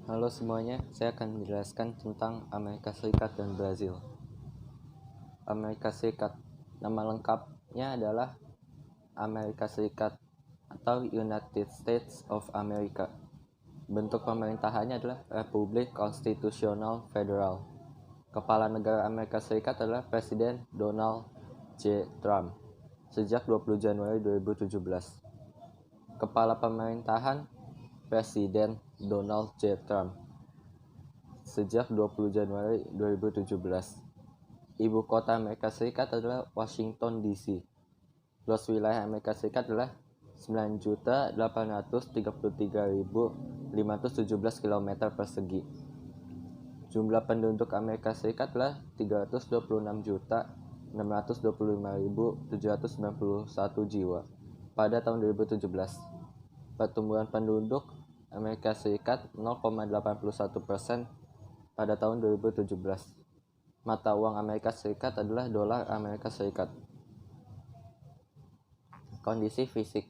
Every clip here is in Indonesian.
Halo semuanya, saya akan menjelaskan tentang Amerika Serikat dan Brazil. Amerika Serikat, nama lengkapnya adalah Amerika Serikat atau United States of America. Bentuk pemerintahannya adalah Republik Konstitusional Federal. Kepala negara Amerika Serikat adalah Presiden Donald J. Trump sejak 20 Januari 2017. Kepala pemerintahan Presiden Donald J. Trump sejak 20 Januari 2017. Ibu kota Amerika Serikat adalah Washington DC. Luas wilayah Amerika Serikat adalah 9.833.517 km persegi. Jumlah penduduk Amerika Serikat adalah 326.625.791 jiwa pada tahun 2017. Pertumbuhan penduduk Amerika Serikat 0,81% pada tahun 2017. Mata uang Amerika Serikat adalah dolar Amerika Serikat. Kondisi fisik.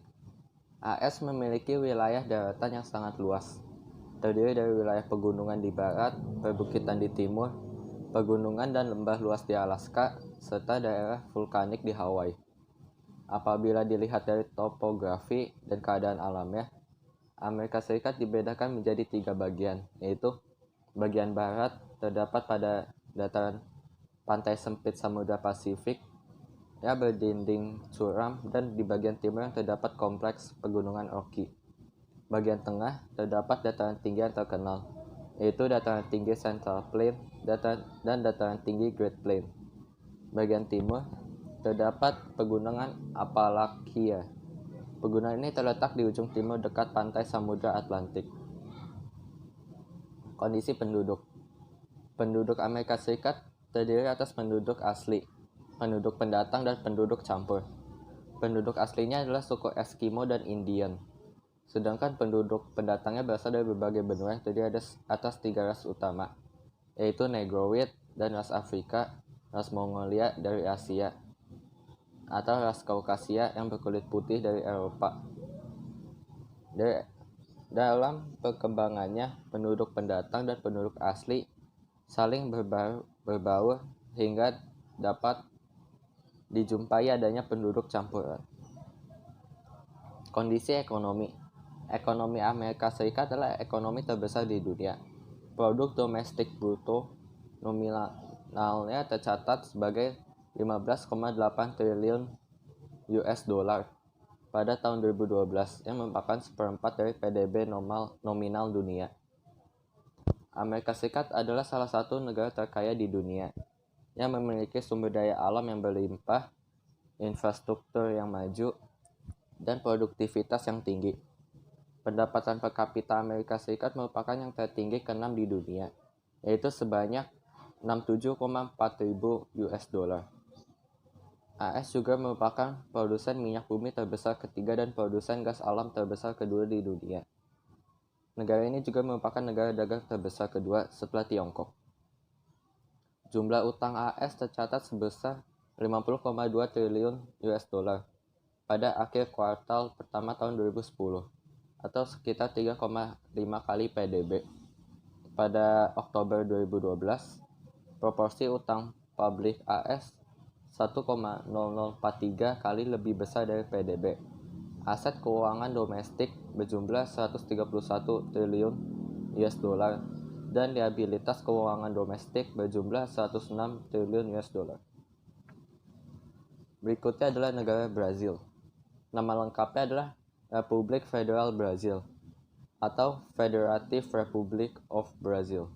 AS memiliki wilayah daratan yang sangat luas, terdiri dari wilayah pegunungan di barat, perbukitan di timur, pegunungan dan lembah luas di Alaska, serta daerah vulkanik di Hawaii. Apabila dilihat dari topografi dan keadaan alamnya, Amerika Serikat dibedakan menjadi 3 bagian, yaitu bagian barat terdapat pada dataran pantai sempit Samudra Pasifik yang berdinding curam, dan di bagian timur yang terdapat kompleks pegunungan Rocky. Bagian tengah terdapat dataran tinggi yang terkenal, yaitu dataran tinggi Central Plain dan dataran tinggi Great Plain. Bagian timur terdapat pegunungan Appalachia. Pegunungan ini terletak di ujung timur dekat pantai Samudra Atlantik. Kondisi penduduk. Penduduk Amerika Serikat terdiri atas penduduk asli, penduduk pendatang, dan penduduk campur. Penduduk aslinya adalah suku Eskimo dan Indian. Sedangkan penduduk pendatangnya berasal dari berbagai benua yang terdiri atas 3 ras utama, yaitu Negroid dan ras Afrika, ras Mongolia dari Asia, atau ras Kaukasia yang berkulit putih dari Eropa. Dalam perkembangannya, penduduk pendatang dan penduduk asli saling berbaur hingga dapat dijumpai adanya penduduk campuran. Kondisi ekonomi. Ekonomi Amerika Serikat adalah ekonomi terbesar di dunia. Produk domestik bruto nominalnya tercatat sebagai 15,8 triliun US dollar pada tahun 2012, yang merupakan seperempat dari PDB nominal dunia. Amerika Serikat adalah salah satu negara terkaya di dunia yang memiliki sumber daya alam yang berlimpah, infrastruktur yang maju, dan produktivitas yang tinggi. Pendapatan per kapita Amerika Serikat merupakan yang tertinggi ke-6 di dunia, yaitu sebanyak 67,4 ribu US dollar. AS juga merupakan produsen minyak bumi terbesar ketiga dan produsen gas alam terbesar kedua di dunia. Negara ini juga merupakan negara dagang terbesar kedua setelah Tiongkok. Jumlah utang AS tercatat sebesar 50,2 triliun US dollar pada akhir kuartal pertama tahun 2010, atau sekitar 3,5 kali PDB. Pada Oktober 2012, proporsi utang publik AS 1,0043 kali lebih besar dari PDB. Aset keuangan domestik berjumlah 131 triliun US dollar dan liabilitas keuangan domestik berjumlah 106 triliun US dollar. Berikutnya adalah negara Brazil. Nama lengkapnya adalah Republik Federal Brazil atau Federative Republic of Brazil.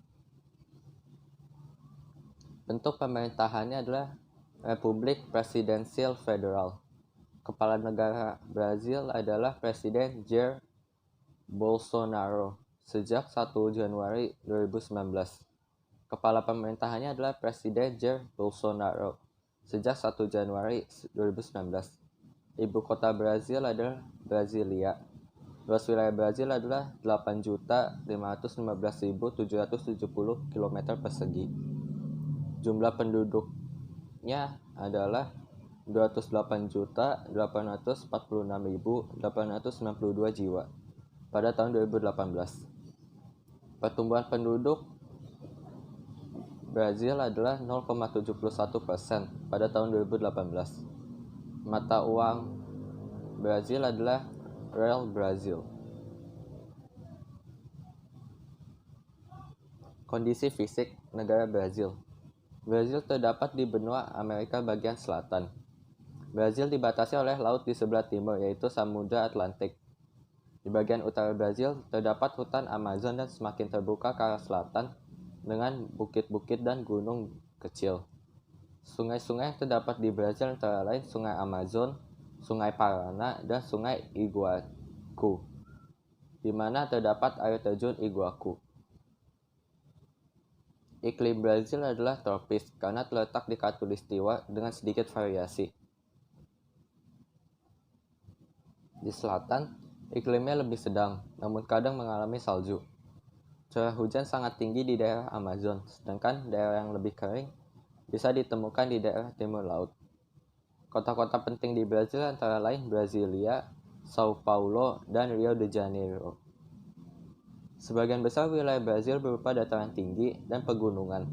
Bentuk pemerintahannya adalah Republik Presidensial Federal. Kepala negara Brazil adalah Presiden Jair Bolsonaro sejak 1 Januari 2019. Kepala pemerintahannya adalah Presiden Jair Bolsonaro sejak 1 Januari 2019. Ibu kota Brazil adalah Brasilia. Luas wilayah Brazil adalah 8.515.770 km persegi. Jumlah penduduknya adalah 208.846.892 jiwa pada tahun 2018. Pertumbuhan penduduk Brazil adalah 0,71% pada tahun 2018. Mata uang Brazil adalah Real Brazil. Kondisi fisik negara Brazil. Brazil terdapat di benua Amerika bagian selatan. Brazil dibatasi oleh laut di sebelah timur, yaitu Samudra Atlantik. Di bagian utara Brazil terdapat hutan Amazon dan semakin terbuka ke arah selatan dengan bukit-bukit dan gunung kecil. Sungai-sungai yang terdapat di Brazil antara lain Sungai Amazon, Sungai Paraná, dan Sungai Iguaçu, di mana terdapat air terjun Iguaçu. Iklim Brazil adalah tropis karena terletak di khatulistiwa dengan sedikit variasi. Di selatan, iklimnya lebih sedang, namun kadang mengalami salju. Curah hujan sangat tinggi di daerah Amazon, sedangkan daerah yang lebih kering bisa ditemukan di daerah timur laut. Kota-kota penting di Brazil antara lain Brasilia, Sao Paulo, dan Rio de Janeiro. Sebagian besar wilayah Brazil berupa dataran tinggi dan pegunungan.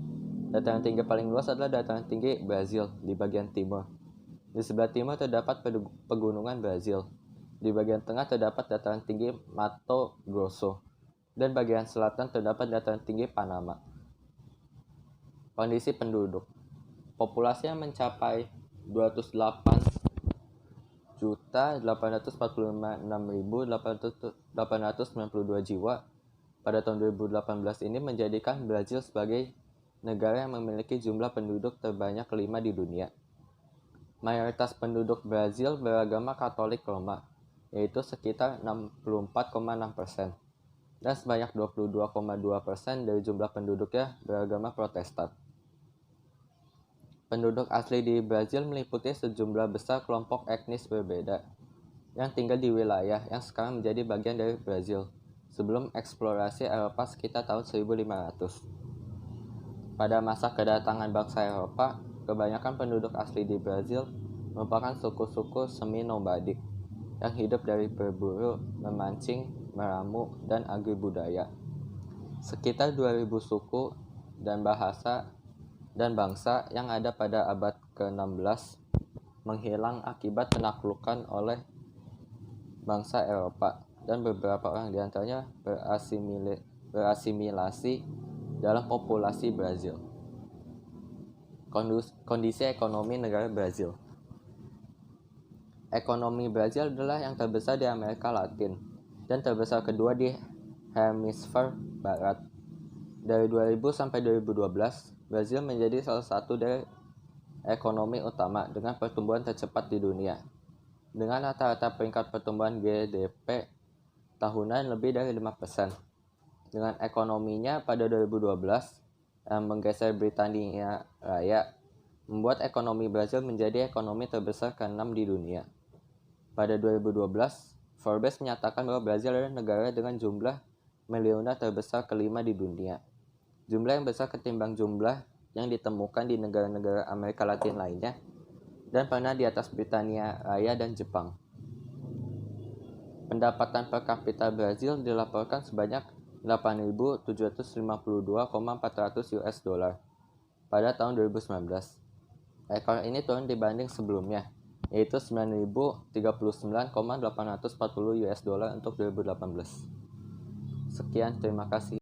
Dataran tinggi paling luas adalah dataran tinggi Brazil di bagian timur. Di sebelah timur terdapat pegunungan Brazil. Di bagian tengah terdapat dataran tinggi Mato Grosso. Dan bagian selatan terdapat dataran tinggi Panama. Kondisi penduduk. Populasinya mencapai 208.846.892 jiwa pada tahun 2018 ini, menjadikan Brazil sebagai negara yang memiliki jumlah penduduk terbanyak kelima di dunia. Mayoritas penduduk Brazil beragama Katolik Roma, yaitu sekitar 64,6%. Dan sebanyak 22,2% dari jumlah penduduknya beragama Protestan. Penduduk asli di Brazil meliputi sejumlah besar kelompok etnis berbeda yang tinggal di wilayah yang sekarang menjadi bagian dari Brazil sebelum eksplorasi Eropa sekitar tahun 1500. Pada masa kedatangan bangsa Eropa, kebanyakan penduduk asli di Brazil merupakan suku-suku semi-nomadik yang hidup dari berburu, memancing, meramu, dan agribudaya. Sekitar 2000 suku dan bahasa dan bangsa yang ada pada abad ke-16 menghilang akibat penaklukan oleh bangsa Eropa, dan beberapa orang diantaranya berasimilasi dalam populasi Brazil. Kondisi ekonomi negara Brazil. Ekonomi Brazil adalah yang terbesar di Amerika Latin dan terbesar kedua di hemisfer barat. Dari 2000 sampai 2012, Brazil menjadi salah satu dari ekonomi utama dengan pertumbuhan tercepat di dunia, dengan rata-rata peringkat pertumbuhan GDP tahunan lebih dari 5%. Dengan ekonominya pada 2012 yang menggeser Britania Raya, membuat ekonomi Brazil menjadi ekonomi terbesar ke-6 di dunia. Pada 2012, Forbes menyatakan bahwa Brazil adalah negara dengan jumlah miliuner terbesar kelima di dunia. Jumlah yang besar ketimbang jumlah yang ditemukan di negara-negara Amerika Latin lainnya, dan pernah di atas Britania Raya dan Jepang. Pendapatan per kapita Brazil dilaporkan sebanyak 8.752,400 US dollar pada tahun 2019. Rekor ini turun dibanding sebelumnya, yaitu 9.039,840 US dollar untuk 2018. Sekian, terima kasih.